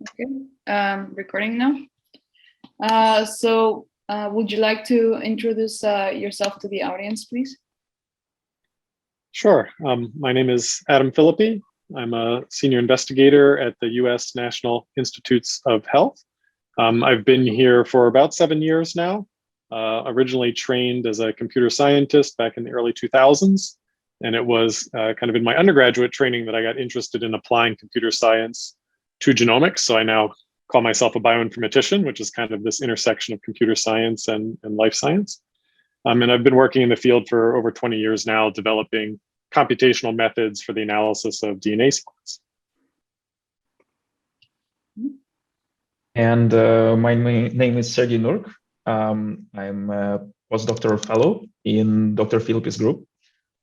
Okay, recording now. Would you like to introduce yourself to the audience, please? Sure. My name is Adam Phillippy. I'm a senior investigator at the U.S. National Institutes of Health. I've been here for about 7 years now. Originally trained as a computer scientist back in the early 2000s. And it was kind of in my undergraduate training that I got interested in applying computer science to genomics. So I now call myself a bioinformatician, which is kind of this intersection of computer science and life science. And I've been working in the field for over 20 years now, developing computational methods for the analysis of DNA sequence. And my name is Surgey Nurk. I'm a postdoctoral fellow in Dr. Phillippy's group.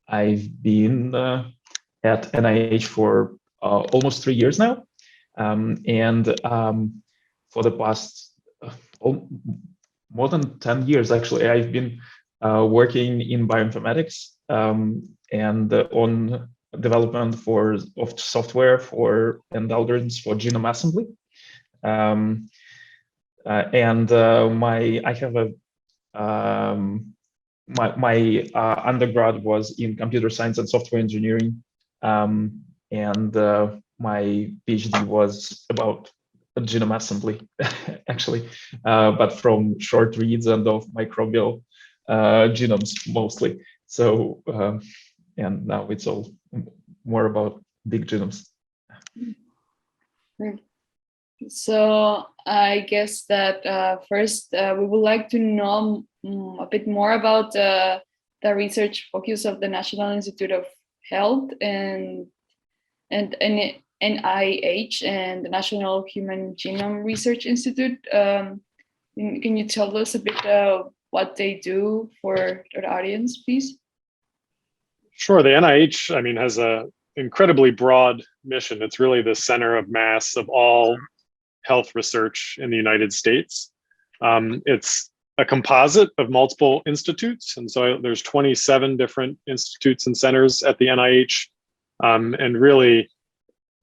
I've been at NIH for almost 3 years now. For the past more than 10 years, actually, I've been working in bioinformatics and on development of software and algorithms for genome assembly. My undergrad was in computer science and software engineering, and my PhD was about genome assembly, actually, but from short reads and of microbial genomes mostly. So, and now it's all more about big genomes. Great. So I guess that first we would like to know a bit more about the research focus of the National Institute of Health and NIH and the National Human Genome Research Institute. Can you tell us a bit what they do for the audience, please? Sure. The NIH, I mean, has an incredibly broad mission. It's really the center of mass of all health research in the United States. It's a composite of multiple institutes. And so there's 27 different institutes and centers at the NIH, and really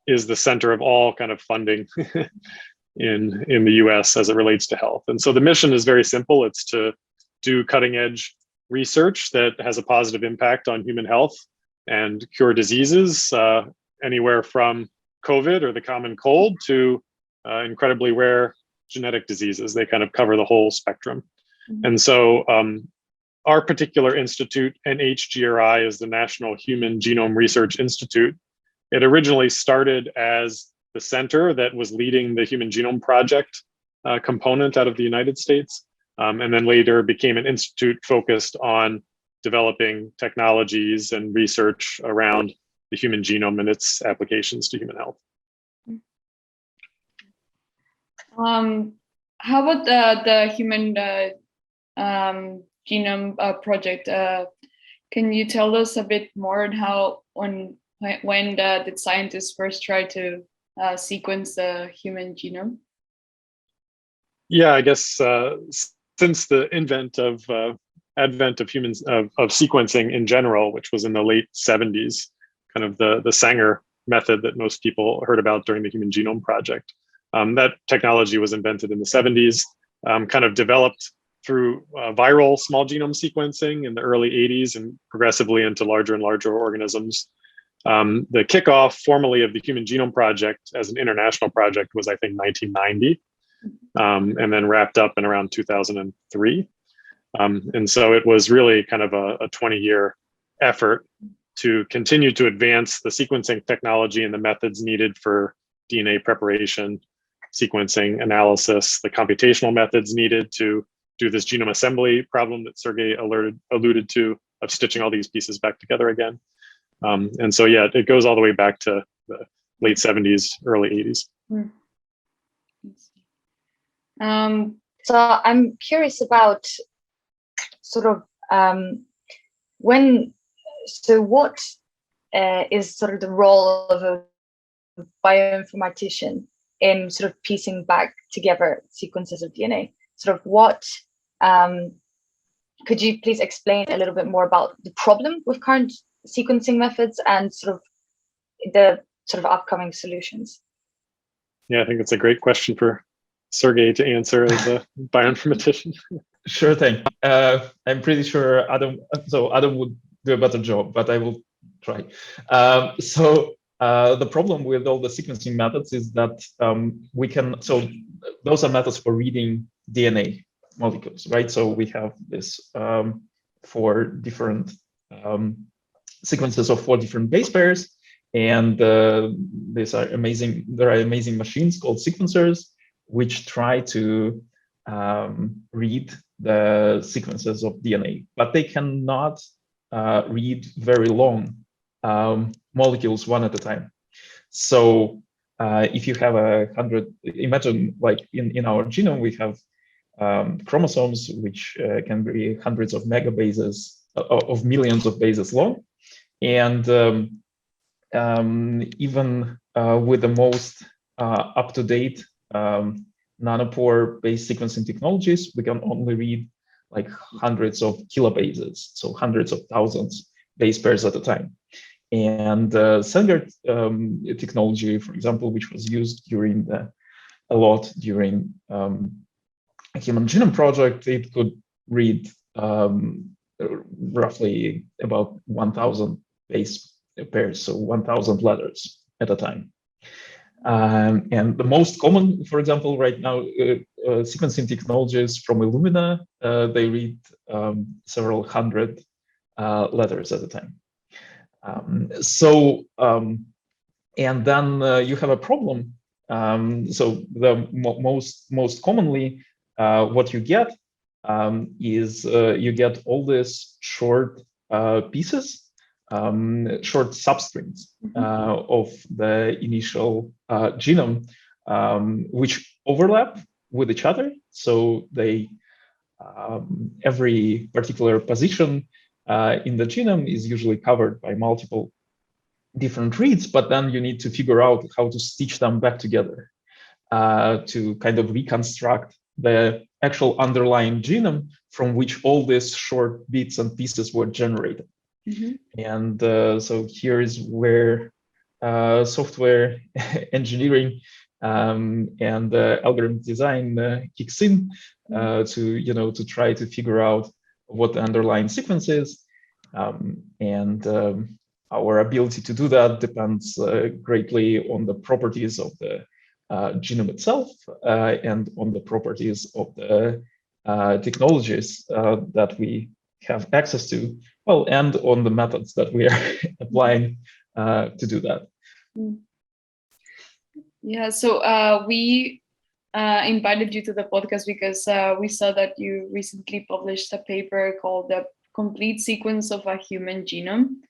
is the center of all kind of funding in the US as it relates to health. And so the mission is very simple. It's to do cutting edge research that has a positive impact on human health and cure diseases, anywhere from COVID or the common cold to incredibly rare genetic diseases. They kind of cover the whole spectrum. Mm-hmm. And so our particular institute, NHGRI, is the National Human Genome Research Institute. It originally started as the center that was leading the Human Genome Project component out of the United States, and then later became an institute focused on developing technologies and research around the human genome and its applications to human health. How about the Human Genome Project? Can you tell us a bit more on when did scientists first try to sequence the human genome? Yeah, I guess since the advent of sequencing in general, which was in the late 70s, kind of the Sanger method that most people heard about during the Human Genome Project. That technology was invented in the 70s, kind of developed through viral small genome sequencing in the early 80s and progressively into larger and larger organisms. The kickoff formally of the Human Genome Project as an international project was, I think, 1990, and then wrapped up in around 2003. And so it was really kind of a 20-year effort to continue to advance the sequencing technology and the methods needed for DNA preparation, sequencing analysis, the computational methods needed to do this genome assembly problem that Surgey alluded to, of stitching all these pieces back together again. And so, yeah, it goes all the way back to the late 70s, early 80s. So I'm curious about sort of what is sort of the role of a bioinformatician in sort of piecing back together sequences of DNA? Sort of what, could you please explain a little bit more about the problem with current sequencing methods and sort of the upcoming solutions? Yeah, I think it's a great question for Surgey to answer as a bioinformatician. Sure thing. I'm pretty sure Adam would do a better job, but I will try. The problem with all the sequencing methods is that those are methods for reading DNA molecules, right? So we have this 4 different sequences of 4 different base pairs, and these are amazing. There are amazing machines called sequencers, which try to read the sequences of DNA, but they cannot read very long molecules one at a time. So if you have 100, imagine like in our genome, we have chromosomes, which can be hundreds of megabases, of millions of bases long. And even with the most up-to-date nanopore-based sequencing technologies, we can only read like hundreds of kilobases, so hundreds of thousands base pairs at a time. And Sanger technology, for example, which was used a lot during a Human Genome Project, it could read roughly about 1,000 base pairs, so 1,000 letters at a time. And the most common, for example, right now, sequencing technologies from Illumina, they read several hundred letters at a time. And then you have a problem. So the most commonly, what you get is you get all these short pieces, short substrings of the initial genome, which overlap with each other. So they every particular position in the genome is usually covered by multiple different reads, but then you need to figure out how to stitch them back together to kind of reconstruct the actual underlying genome from which all these short bits and pieces were generated. And so here is where software engineering and algorithm design kicks in to try to figure out what the underlying sequence is. Our ability to do that depends greatly on the properties of the genome itself and on the properties of the technologies that we have access to, well, and on the methods that we are applying to do that. Yeah, so we invited you to the podcast because we saw that you recently published a paper called The Complete Sequence of a Human Genome.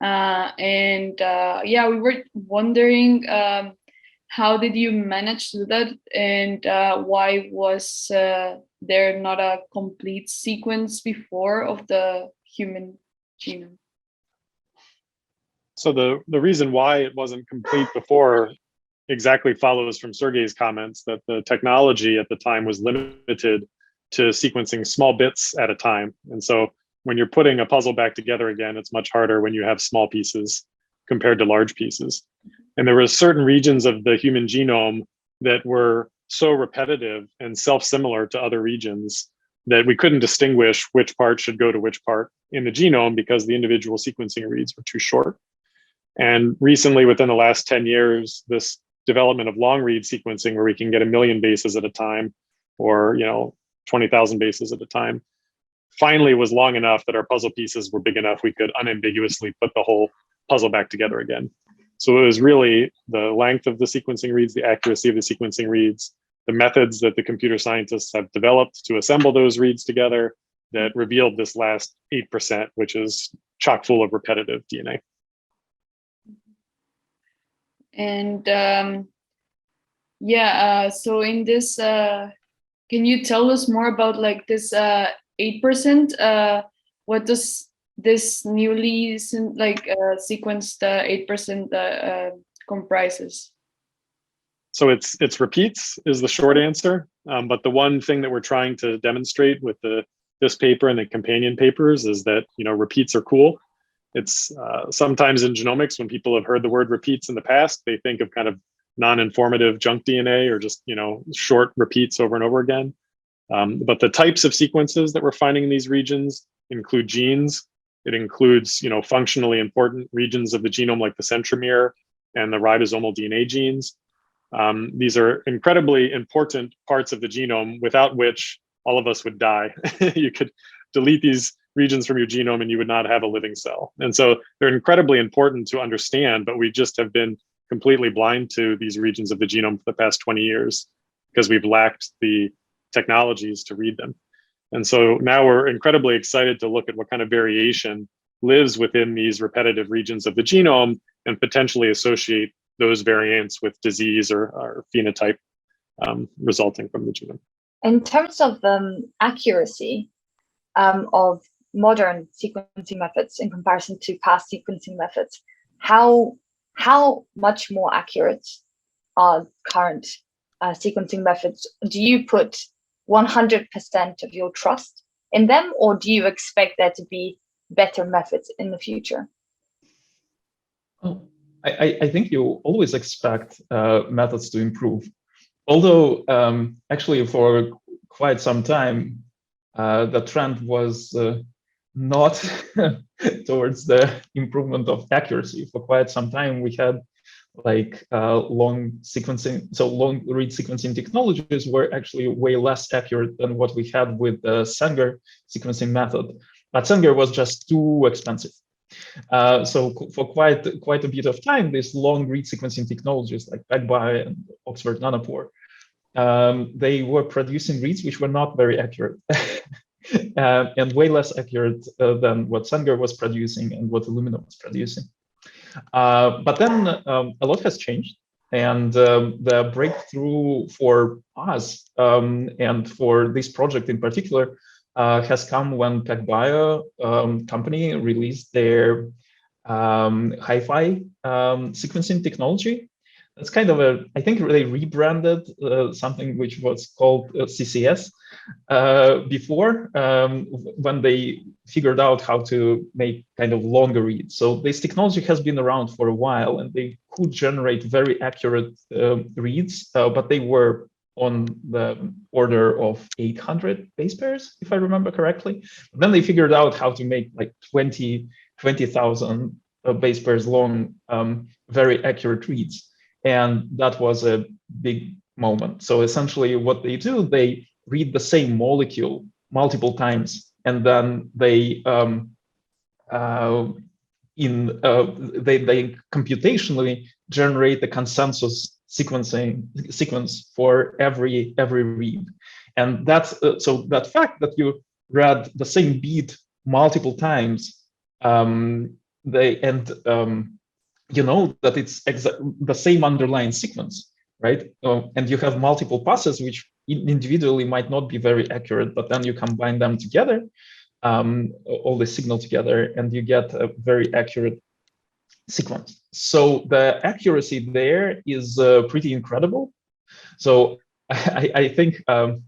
Yeah, we were wondering how did you manage to do that, and why was there not a complete sequence before of the human genome? So the reason why it wasn't complete before exactly follows from Surgey's comments that the technology at the time was limited to sequencing small bits at a time. And so when you're putting a puzzle back together again, it's much harder when you have small pieces compared to large pieces. And there were certain regions of the human genome that were so repetitive and self-similar to other regions that we couldn't distinguish which part should go to which part in the genome because the individual sequencing reads were too short. And recently, within the last 10 years, this development of long read sequencing where we can get 1 million bases at a time or 20,000 bases at a time finally was long enough that our puzzle pieces were big enough we could unambiguously put the whole puzzle back together again. So it was really the length of the sequencing reads, the accuracy of the sequencing reads, the methods that the computer scientists have developed to assemble those reads together that revealed this last 8%, which is chock full of repetitive DNA. And so in this, can you tell us more about like this 8%? What does this newly sequenced 8% comprises? So it's repeats is the short answer. But the one thing that we're trying to demonstrate with this paper and the companion papers is that repeats are cool. It's sometimes in genomics when people have heard the word repeats in the past, they think of kind of non-informative junk DNA or just, short repeats over and over again. But the types of sequences that we're finding in these regions include genes. It includes, functionally important regions of the genome like the centromere and the ribosomal DNA genes. These are incredibly important parts of the genome without which all of us would die. You could delete these regions from your genome and you would not have a living cell. And so they're incredibly important to understand, but we just have been completely blind to these regions of the genome for the past 20 years because we've lacked the technologies to read them. And so now we're incredibly excited to look at what kind of variation lives within these repetitive regions of the genome and potentially associate those variants with disease or phenotype resulting from the genome. In terms of accuracy of modern sequencing methods in comparison to past sequencing methods, how much more accurate are current sequencing methods? Do you put 100% of your trust in them, or do you expect there to be better methods in the future? Well, I think you always expect methods to improve. Although actually for quite some time, the trend was not towards the improvement of accuracy. For quite some time, we had like long read sequencing technologies were actually way less accurate than what we had with the Sanger sequencing method. But Sanger was just too expensive. So for quite a bit of time, these long read sequencing technologies like PacBio and Oxford Nanopore, they were producing reads which were not very accurate and way less accurate than what Sanger was producing and what Illumina was producing. But then a lot has changed, and the breakthrough for us and for this project in particular has come when PacBio company released their hi-fi sequencing technology. That's kind of I think they rebranded something which was called CCS before when they figured out how to make kind of longer reads. So this technology has been around for a while, and they could generate very accurate reads, but they were on the order of 800 base pairs, if I remember correctly. But then they figured out how to make like 20,000 base pairs long, very accurate reads. And that was a big moment. So essentially what they do, they read the same molecule multiple times, and then they computationally generate the consensus sequence for every read. And that's so that fact that you read the same beat multiple times, you know that it's the same underlying sequence, right? And you have multiple passes which individually might not be very accurate, but then you combine them together, all the signal together, and you get a very accurate sequence. So the accuracy there is pretty incredible. So I think on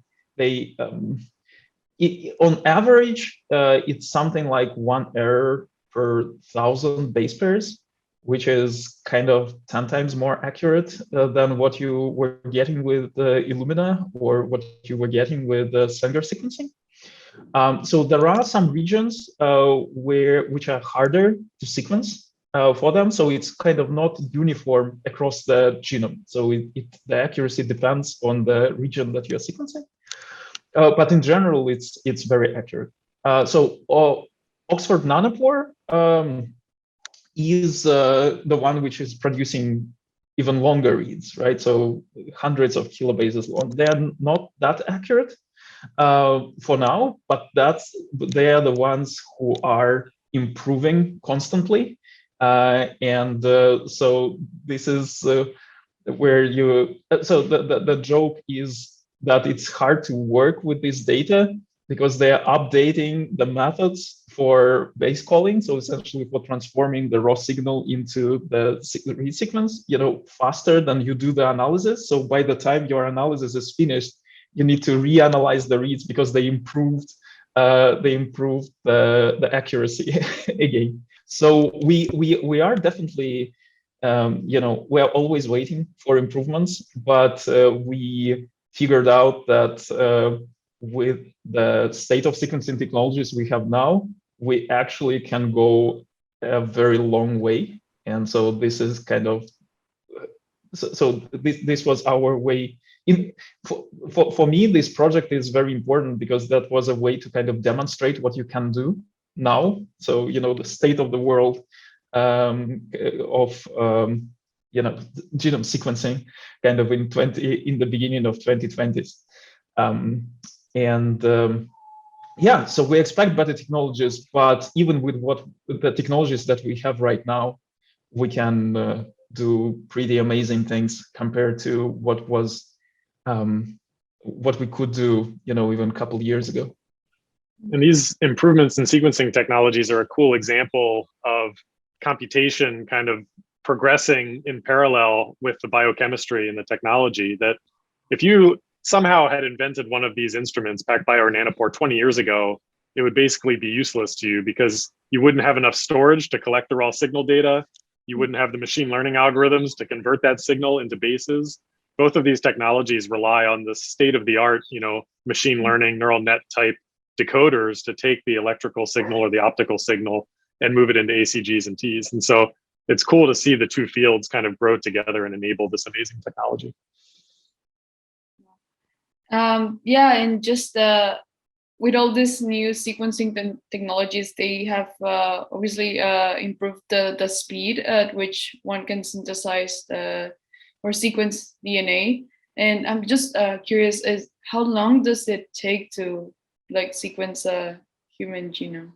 average, it's something like 1 error per 1,000 base pairs, which is kind of 10 times more accurate than what you were getting with Illumina or what you were getting with Sanger sequencing. So there are some regions which are harder to sequence for them. So it's kind of not uniform across the genome. So the accuracy depends on the region that you're sequencing. But in general, it's very accurate. So Oxford Nanopore is the one which is producing even longer reads, right? So hundreds of kilobases long. They're not that accurate for now, but they are the ones who are improving constantly. So this is where so the joke is that it's hard to work with this data because they are updating the methods for base calling. So essentially for transforming the raw signal into the read sequence, faster than you do the analysis. So by the time your analysis is finished, you need to reanalyze the reads because they improved the accuracy again. So we are definitely we're always waiting for improvements, but we figured out that with the state of sequencing technologies we have now, we actually can go a very long way. And so this is kind of, this was our way. For me, this project is very important because that was a way to kind of demonstrate what you can do now. So, the state of the world of genome sequencing kind of in the beginning of 2020s. Yeah, so we expect better technologies, but even with the technologies that we have right now, we can do pretty amazing things compared to what we could do, even a couple of years ago. And these improvements in sequencing technologies are a cool example of computation kind of progressing in parallel with the biochemistry and the technology. That if you somehow had invented one of these instruments, PacBio or Nanopore, 20 years ago, it would basically be useless to you because you wouldn't have enough storage to collect the raw signal data. You wouldn't have the machine learning algorithms to convert that signal into bases. Both of these technologies rely on the state-of-the-art, machine learning, neural net type decoders to take the electrical signal or the optical signal and move it into ACGs and Ts. And so it's cool to see the two fields kind of grow together and enable this amazing technology. Yeah, and just with all these new sequencing technologies, they have obviously improved the speed at which one can synthesize or sequence DNA. And I'm just curious, is how long does it take to sequence a human genome?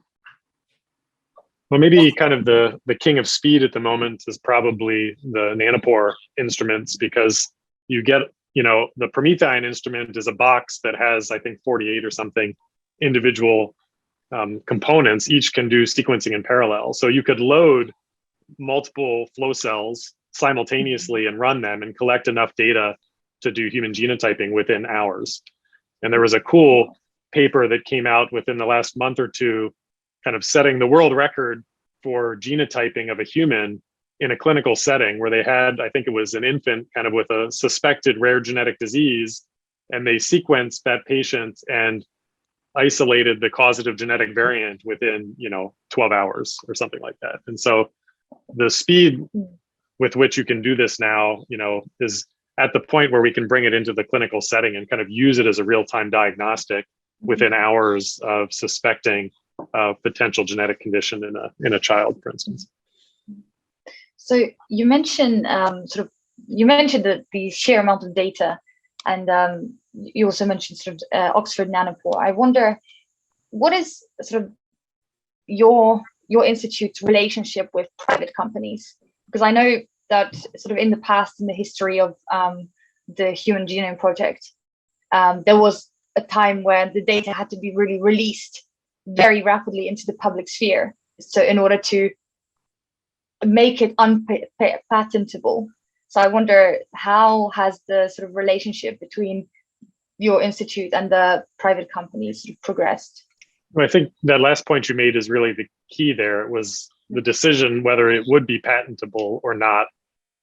Well, maybe kind of the king of speed at the moment is probably the nanopore instruments, because you get, the PromethION instrument is a box that has, I think, 48 or something individual components. Each can do sequencing in parallel. So you could load multiple flow cells simultaneously and run them and collect enough data to do human genotyping within hours. And there was a cool paper that came out within the last month or two, kind of setting the world record for genotyping of a human in a clinical setting, where they had, I think it was an infant kind of with a suspected rare genetic disease, and they sequenced that patient and isolated the causative genetic variant within 12 hours or something like that. And so the speed with which you can do this now, is at the point where we can bring it into the clinical setting and kind of use it as a real-time diagnostic within hours of suspecting a potential genetic condition in a child, for instance. So you mentioned the sheer amount of data, and you also mentioned Oxford Nanopore. I wonder, what is your institute's relationship with private companies? Because I know that in the past, in the history of the Human Genome Project, there was a time where the data had to be really released very rapidly into the public sphere. So in order to make it unpatentable. So I wonder, how has the relationship between your institute and the private companies progressed? Well, I think that last point you made is really the key there. It was the decision whether it would be patentable or not.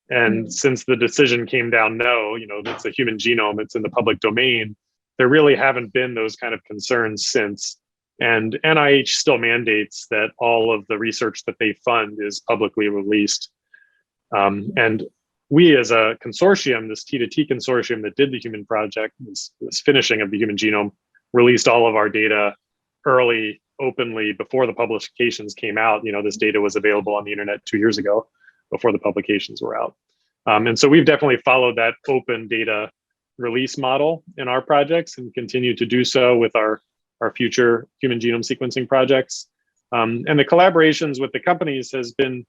And since the decision came down no, it's a human genome, it's in the public domain, there really haven't been those kind of concerns since. And NIH still mandates that all of the research that they fund is publicly released. And we, as a consortium, this T2T consortium that did the human project, this finishing of the human genome, released all of our data early, openly, before the publications came out. This data was available on the internet 2 years ago, before the publications were out. And so we've definitely followed that open data release model in our projects and continue to do so with our future human genome sequencing projects. And the collaborations with the companies has been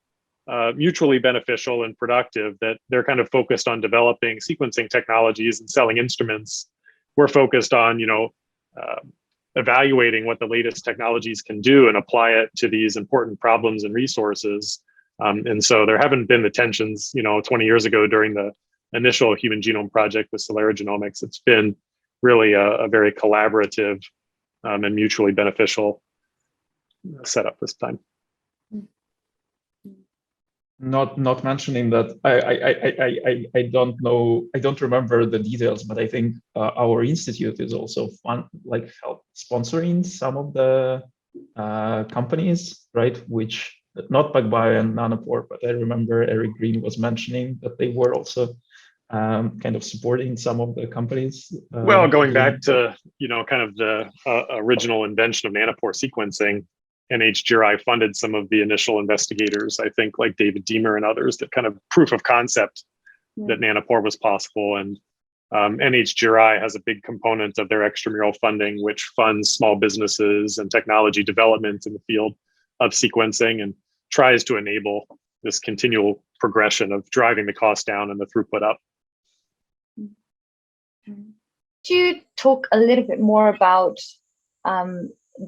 mutually beneficial and productive, that they're kind of focused on developing sequencing technologies and selling instruments. We're focused on, evaluating what the latest technologies can do and apply it to these important problems and resources. And so there haven't been the tensions, 20 years ago during the initial human genome project with Celera Genomics. It's been really a very collaborative and mutually beneficial setup this time. not mentioning that I don't know, I don't remember the details, but I think our institute is also help sponsoring some of the companies, right? Which not PacBio and Nanopore, but I remember Eric Green was mentioning that they were also kind of supporting some of the companies. Well, going back to kind of the original invention of nanopore sequencing, NHGRI funded some of the initial investigators, I think, like David Deemer and others, that kind of proof of concept that nanopore was possible. And NHGRI has a big component of their extramural funding, which funds small businesses and technology development in the field of sequencing and tries to enable this continual progression of driving the cost down and the throughput up. Do you talk a little bit more about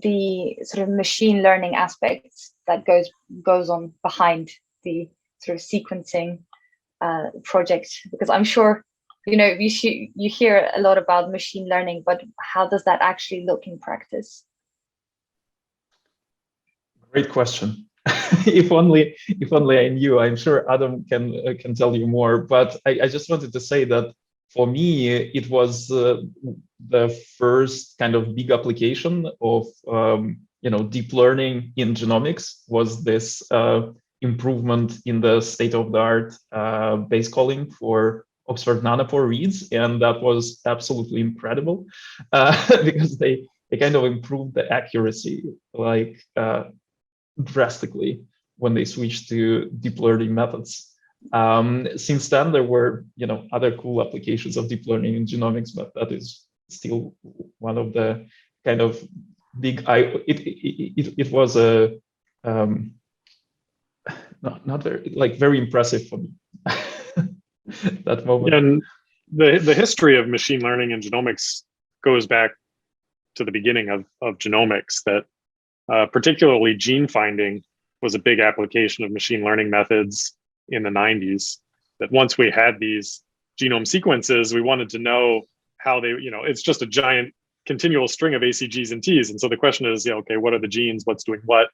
the sort of machine learning aspects that goes on behind the sort of sequencing project? Because I'm sure you hear a lot about machine learning, but how does that actually look in practice? Great question. if only I knew. I'm sure Adam can tell you more. But I just wanted to say that for me, it was the first kind of big application of deep learning in genomics was this improvement in the state-of-the-art base calling for Oxford nanopore reads, and that was absolutely incredible because they kind of improved the accuracy like drastically when they switched to deep learning methods. Since then, there were other cool applications of deep learning in genomics, but that is still one of the kind of big. It was a not very impressive for me that moment. And the history of machine learning and genomics goes back to the beginning of genomics. That particularly gene finding was a big application of machine learning methods in the 90s. That once we had these genome sequences, we wanted to know how they, it's just a giant continual string of ACGs and Ts. And so the question is, okay, what are the genes? What's doing what?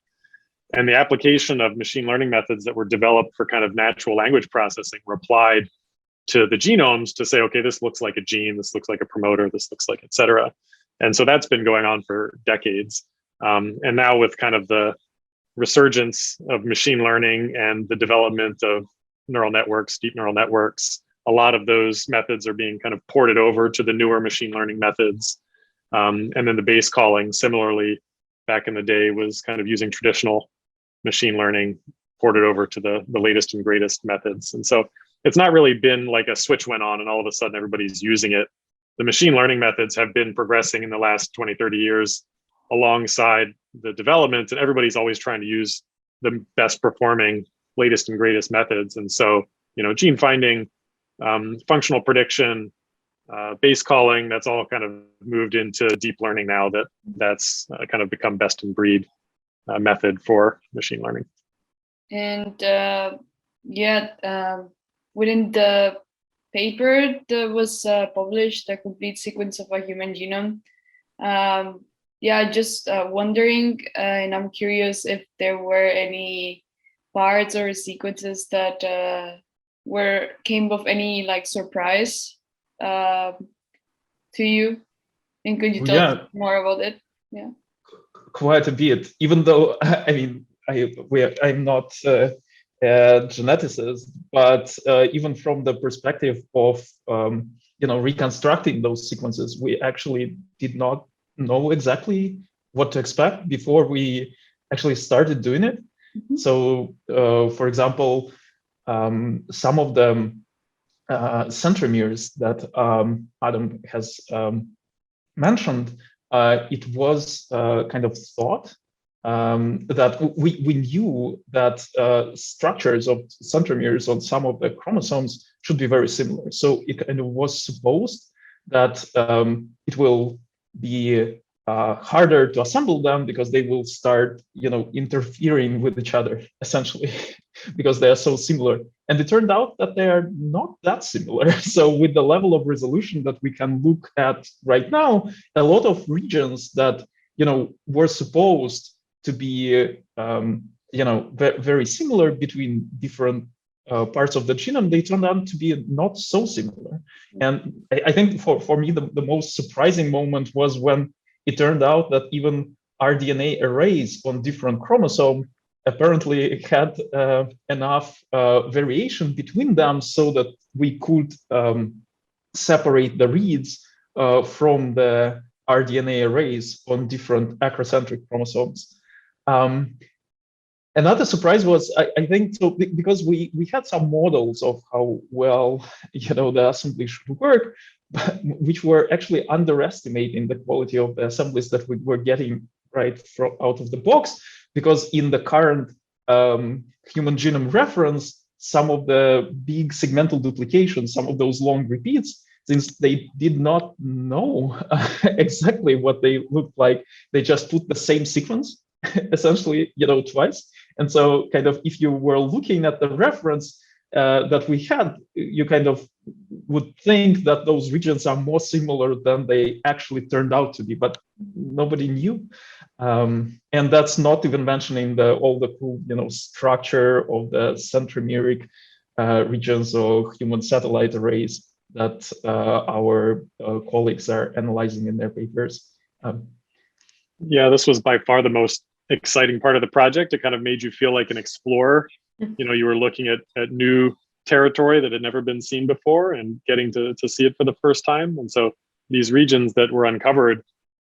And the application of machine learning methods that were developed for kind of natural language processing were applied to the genomes to say, okay, this looks like a gene, this looks like a promoter, this looks like, et cetera. And so that's been going on for decades. And now with kind of the resurgence of machine learning and the development of neural networks, deep neural networks, a lot of those methods are being kind of ported over to the newer machine learning methods. And then the base calling, similarly, back in the day was kind of using traditional machine learning ported over to the latest and greatest methods. And so it's not really been like a switch went on and all of a sudden everybody's using it. The machine learning methods have been progressing in the last 20, 30 years alongside the development, and everybody's always trying to use the best performing, latest and greatest methods. And so, gene finding, functional prediction, base calling, that's all kind of moved into deep learning now. That's kind of become best in breed method for machine learning. And within the paper that was published, the complete sequence of a human genome. Just wondering, and I'm curious if there were any parts or sequences that came of any surprise to you, and could you tell us more about it? Yeah, quite a bit. Even though I'm not a geneticist, but even from the perspective of reconstructing those sequences, we actually did not know exactly what to expect before we actually started doing it. Mm-hmm. So, for example, some of the centromeres that Adam has mentioned, it was kind of thought that we knew that structures of centromeres on some of the chromosomes should be very similar. So it kind of was supposed that it will be harder to assemble them because they will start, interfering with each other, essentially, because they are so similar. And it turned out that they are not that similar. So with the level of resolution that we can look at right now, a lot of regions that, were supposed to be very similar between different parts of the genome, they turned out to be not so similar. And I think for me, the most surprising moment was when it turned out that even rDNA arrays on different chromosomes apparently had enough variation between them so that we could separate the reads from the rDNA arrays on different acrocentric chromosomes. Another surprise was, I think, so because we had some models of how well the assembly should work, but which were actually underestimating the quality of the assemblies that we were getting right from out of the box. Because in the current human genome reference, some of the big segmental duplications, some of those long repeats, since they did not know exactly what they looked like, they just put the same sequence essentially, twice. And so kind of if you were looking at the reference that we had, you kind of would think that those regions are more similar than they actually turned out to be, but nobody knew. And that's not even mentioning all the cool, structure of the centromeric regions or human satellite arrays that our colleagues are analyzing in their papers. Yeah, this was by far the most exciting part of the project. It kind of made you feel like an explorer. You were looking at new territory that had never been seen before and getting to see it for the first time. And so these regions that were uncovered,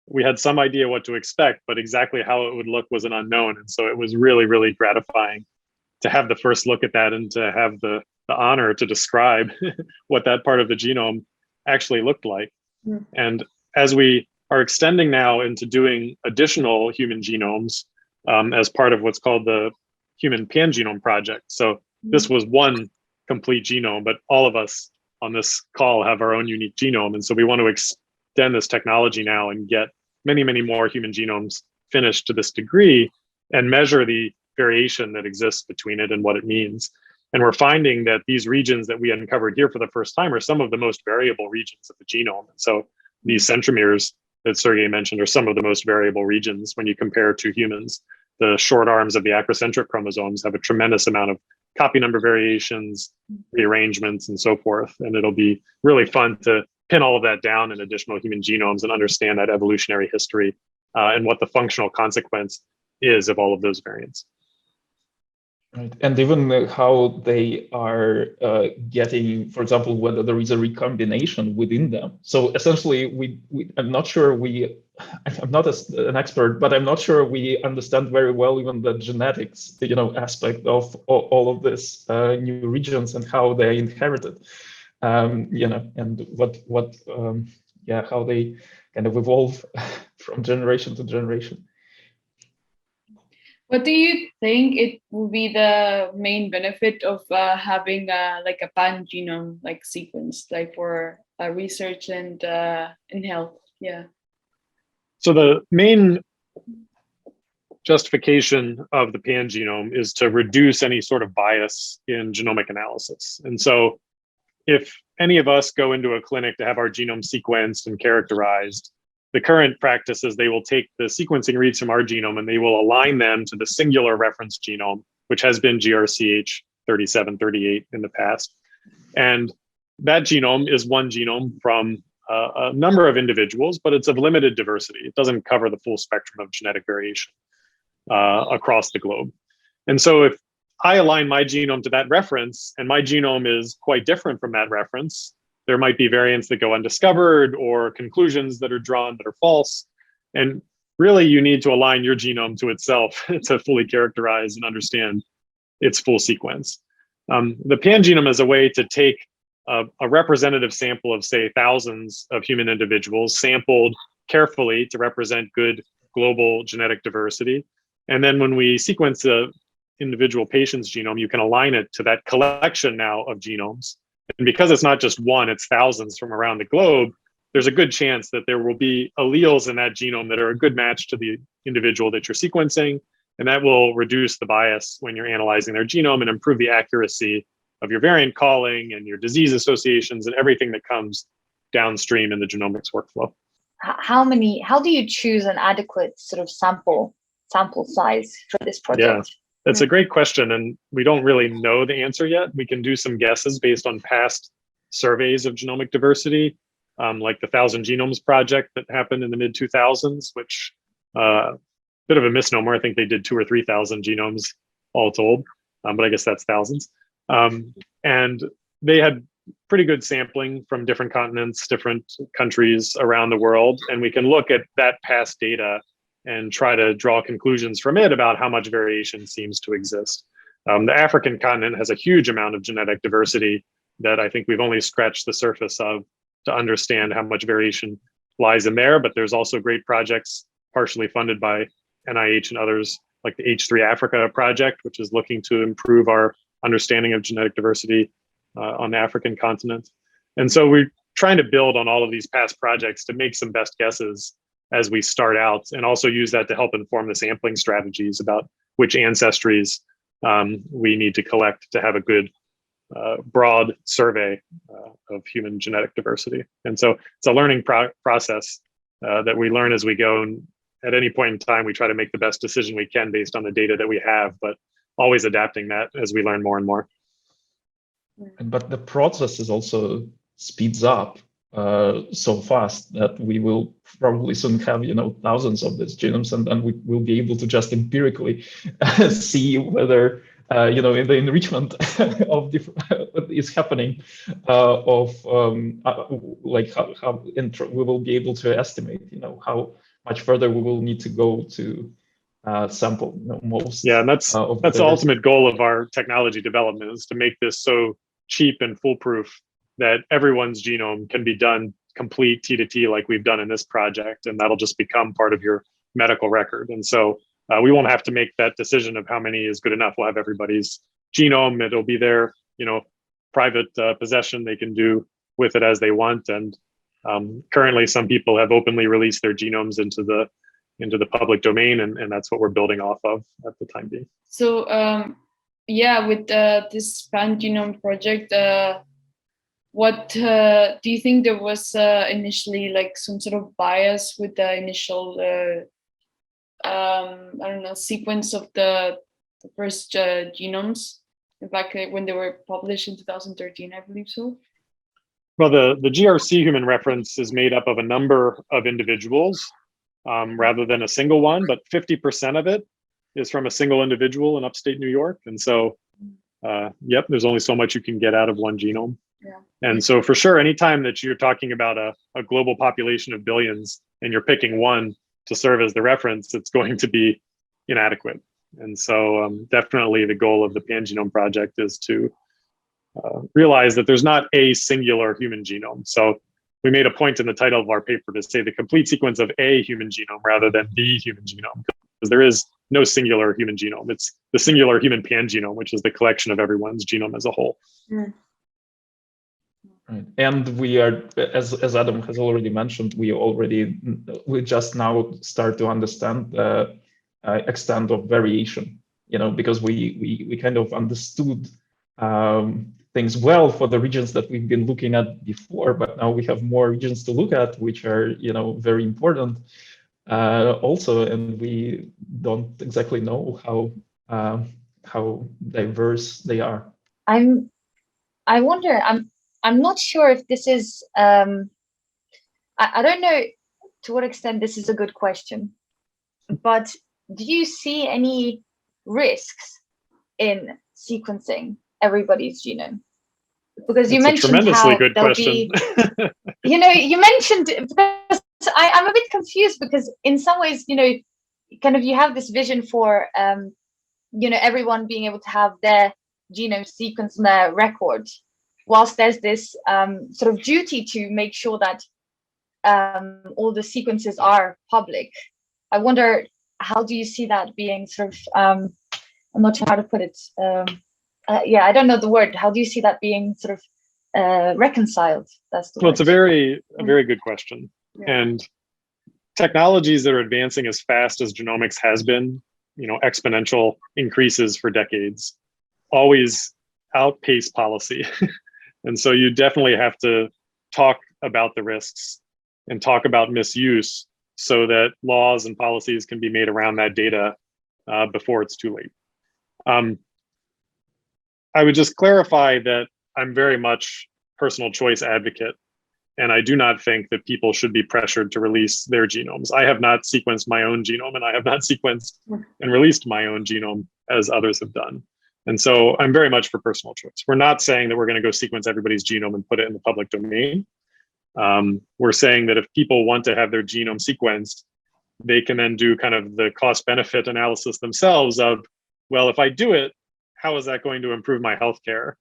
we had some idea what to expect, but exactly how it would look was an unknown. And so it was really, really gratifying to have the first look at that and to have the honor to describe what that part of the genome actually looked like. And as we are extending now into doing additional human genomes as part of what's called the Human Pan Genome Project. So this was one complete genome, but all of us on this call have our own unique genome. And so we want to extend this technology now and get many, many more human genomes finished to this degree and measure the variation that exists between it and what it means. And we're finding that these regions that we uncovered here for the first time are some of the most variable regions of the genome. And so these centromeres that Surgey mentioned are some of the most variable regions when you compare to humans. The short arms of the acrocentric chromosomes have a tremendous amount of copy number variations, rearrangements, and so forth. And it'll be really fun to pin all of that down in additional human genomes and understand that evolutionary history and what the functional consequence is of all of those variants. Right. And even how they are getting, for example, whether there is a recombination within them. So essentially, I'm not sure I'm not an expert, but I'm not sure we understand very well even the genetics, aspect of all of this new regions and how they're inherited, and how they kind of evolve from generation to generation. What do you think it will be the main benefit of having like a pan genome like sequence, like for research and in health? Yeah. So the main justification of the pan genome is to reduce any sort of bias in genomic analysis. And so if any of us go into a clinic to have our genome sequenced and characterized, the current practice is they will take the sequencing reads from our genome and they will align them to the singular reference genome, which has been GRCH 3738 in the past. And that genome is one genome from a number of individuals, but it's of limited diversity. It doesn't cover the full spectrum of genetic variation across the globe. And so if I align my genome to that reference and my genome is quite different from that reference, there might be variants that go undiscovered or conclusions that are drawn that are false. And really, you need to align your genome to itself to fully characterize and understand its full sequence. The pan genome is a way to take a representative sample of, say, thousands of human individuals, sampled carefully to represent good global genetic diversity. And then when we sequence the individual patient's genome, you can align it to that collection now of genomes. And because it's not just one, it's thousands from around the globe, there's a good chance that there will be alleles in that genome that are a good match to the individual that you're sequencing. And that will reduce the bias when you're analyzing their genome and improve the accuracy of your variant calling and your disease associations and everything that comes downstream in the genomics workflow. How do you choose an adequate sort of sample size for this project? That's a great question, and we don't really know the answer yet. We can do some guesses based on past surveys of genomic diversity, like the 1,000 Genomes project that happened in the mid 2000s, which bit of a misnomer. I think they did 2,000 or 3,000 genomes all told, but I guess that's thousands. And they had pretty good sampling from different continents, different countries around the world, and we can look at that past data and try to draw conclusions from it about how much variation seems to exist. The African continent has a huge amount of genetic diversity that I think we've only scratched the surface of to understand how much variation lies in there, but there's also great projects partially funded by NIH and others, like the H3 Africa project, which is looking to improve our understanding of genetic diversity on the African continent. And so we're trying to build on all of these past projects to make some best guesses as we start out, and also use that to help inform the sampling strategies about which ancestries we need to collect to have a good broad survey of human genetic diversity. And so it's a learning process that we learn as we go. And at any point in time, we try to make the best decision we can based on the data that we have, but always adapting that as we learn more and more. But the process is also speeds up so fast that we will probably soon have, thousands of these genomes, and then we will be able to just empirically see whether, in the enrichment of what is happening, like how we will be able to estimate, how much further we will need to go to sample most. Yeah, and that's the ultimate goal of our technology development, is to make this so cheap and foolproof that everyone's genome can be done complete T to T like we've done in this project, and that'll just become part of your medical record. And so we won't have to make that decision of how many is good enough. We'll have everybody's genome. It'll be their, private possession. They can do with it as they want. And currently, some people have openly released their genomes into the public domain, and that's what we're building off of at the time being. So with this Pan Genome project, what do you think there was initially, like some sort of bias with the initial sequence of the first genomes, back when they were published in 2013, I believe so? Well, the GRC human reference is made up of a number of individuals rather than a single one, but 50% of it is from a single individual in upstate New York. And so, there's only so much you can get out of one genome. Yeah. And so for sure, anytime that you're talking about a global population of billions and you're picking one to serve as the reference, it's going to be inadequate. And so definitely the goal of the Pan Genome project is to realize that there's not a singular human genome. So we made a point in the title of our paper to say the complete sequence of a human genome rather than the human genome, because there is no singular human genome. It's the singular human pan genome, which is the collection of everyone's genome as a whole. Mm. Right. And we are, as Adam has already mentioned, we just now start to understand the extent of variation, because we kind of understood things well for the regions that we've been looking at before, but now we have more regions to look at, which are, very important also, and we don't exactly know how diverse they are. I wonder, I'm not sure if this is, I don't know to what extent this is a good question, but do you see any risks in sequencing everybody's genome? Because you mentioned tremendously how good there'll question. be, you mentioned, because I'm a bit confused, because in some ways, kind of you have this vision for, everyone being able to have their genome sequenced in their record, whilst there's this sort of duty to make sure that all the sequences are public. I wonder, how do you see that being sort of, I'm not sure how to put it. I don't know the word. How do you see that being sort of reconciled? That's the word. It's a very good question. Yeah. And technologies that are advancing as fast as genomics has been, exponential increases for decades, always outpace policy. And so you definitely have to talk about the risks and talk about misuse so that laws and policies can be made around that data before it's too late. I would just clarify that I'm very much personal choice advocate, and I do not think that people should be pressured to release their genomes. I have not sequenced my own genome, and I have not sequenced and released my own genome as others have done. And so I'm very much for personal choice. We're not saying that we're going to go sequence everybody's genome and put it in the public domain. We're saying that if people want to have their genome sequenced, they can then do kind of the cost benefit analysis themselves of, well, if I do it, how is that going to improve my healthcare?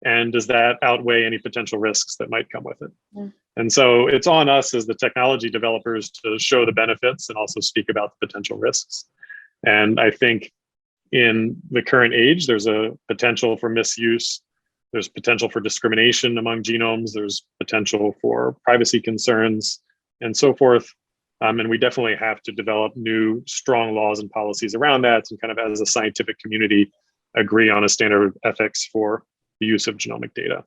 And does that outweigh any potential risks that might come with it? Yeah. And so it's on us as the technology developers to show the benefits and also speak about the potential risks. And I think in the current age, there's a potential for misuse. There's potential for discrimination among genomes. There's potential for privacy concerns and so forth. And we definitely have to develop new strong laws and policies around that and kind of as a scientific community agree on a standard of ethics for the use of genomic data.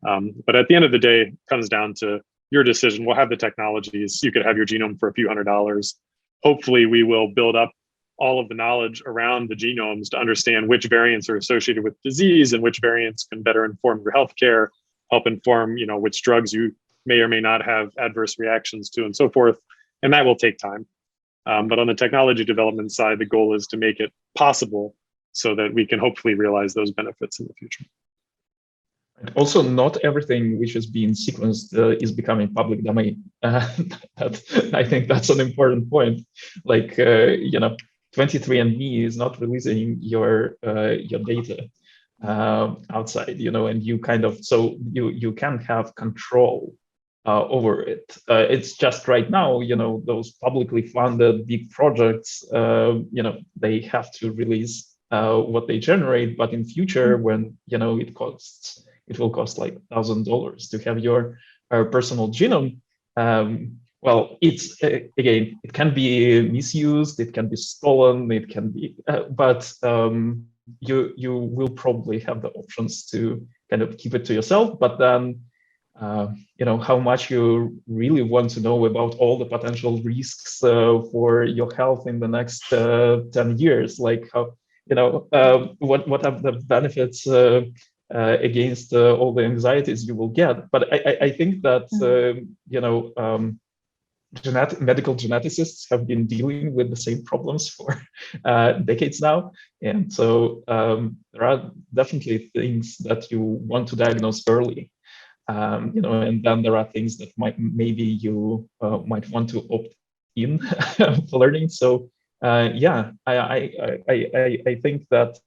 But at the end of the day, it comes down to your decision. We'll have the technologies. You could have your genome for a few $100s. Hopefully we will build up all of the knowledge around the genomes to understand which variants are associated with disease and which variants can better inform your healthcare, help inform, which drugs you may or may not have adverse reactions to and so forth. And that will take time. But on the technology development side, the goal is to make it possible so that we can hopefully realize those benefits in the future. Also, not everything which is being sequenced is becoming public domain. I think that's an important point. Like, 23andMe is not releasing your data outside, and you kind of, so you can have control over it. It's just right now, those publicly funded big projects, they have to release what they generate, but in future, when it will cost like $1,000 to have your personal genome. Well, it's again, it can be misused, it can be stolen, it can be, but you will probably have the options to kind of keep it to yourself. But then, how much you really want to know about all the potential risks for your health in the next 10 years, like how, what are the benefits against all the anxieties you will get. But I think that, medical geneticists have been dealing with the same problems for decades now. And so there are definitely things that you want to diagnose early. And then there are things that maybe you might want to opt in for learning. So I think that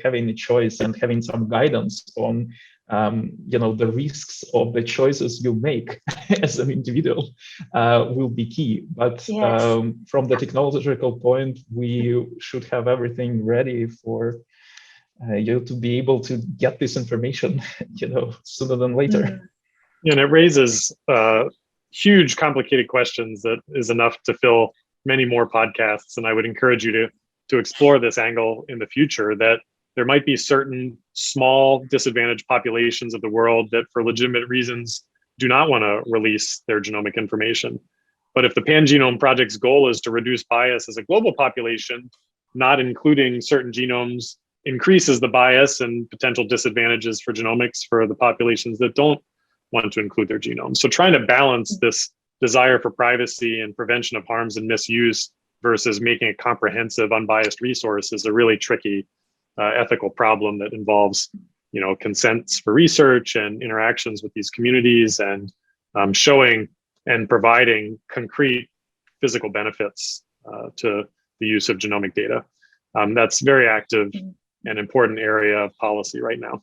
having a choice and having some guidance on the risks of the choices you make as an individual will be key. But yes. From the technological point, we should have everything ready for you to be able to get this information, sooner than later. And it raises huge, complicated questions that is enough to fill many more podcasts. And I would encourage you to explore this angle in the future, that there might be certain small disadvantaged populations of the world that for legitimate reasons do not want to release their genomic information. But if the Pan Genome Project's goal is to reduce bias as a global population, not including certain genomes increases the bias and potential disadvantages for genomics for the populations that don't want to include their genomes. So trying to balance this desire for privacy and prevention of harms and misuse versus making a comprehensive, unbiased resource is a really tricky ethical problem that involves, consents for research and interactions with these communities and showing and providing concrete physical benefits to the use of genomic data. That's very active and important area of policy right now.